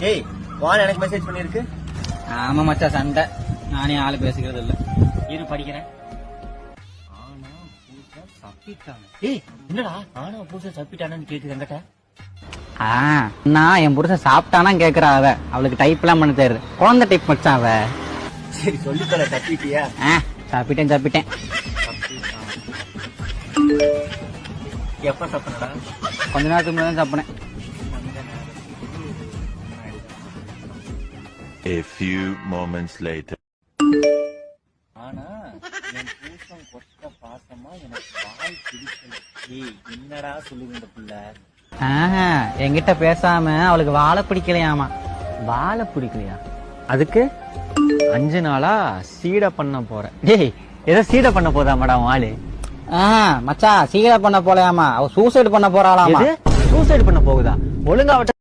ஏய் வான் எனக்கு மெசேஜ் பண்ணிருக்கு. ஆமா மச்சான், சண்டை. நானே ஆளு பேசிக்கிறது இல்ல. இரு படிக்கிறேன். ஆனா பூசா சப்பிட்டானே. ஏய் என்னடா ஆனா பூசா சப்பிட்டானு கேக்குது என்கிட்ட. நான் என் புருஷன் சாப்பிட்டானா கேக்குறா அவ. அவளுக்கு டைப் எல்லாம் பண்ண தெரியுது. குழந்தை டைப் மச்சான் அவ. சரி சொல்லித்தர சப்பிட்டியா? சாப்பிட்டேன். எப்ப சப்பினடா? கொஞ்ச நேரத்துக்கு முன்னாடி தான் சாப்பினேன். A few moments later. ஆனா என் பூசம் கொட்ட பாசமா எனக்கு வாய் பிடிக்கல. ஏய் என்னடா சொல்லுது இந்த பிள்ளை? என்கிட்ட பேசாம அவளுக்கு வாழை பிடிக்கலையாமா. வாழை பிடிக்கலையா? அதுக்கு 5 நாளா சீடை பண்ண போறேன். டேய் ஏதோ சீடை பண்ண போதாமாடா ஆளு? மச்சான் சீடை பண்ண போலையாமா, அவ சூசைடு பண்ண போறாளாமா. சூசைடு பண்ண போகுதா? ஒழுங்கா அவட்ட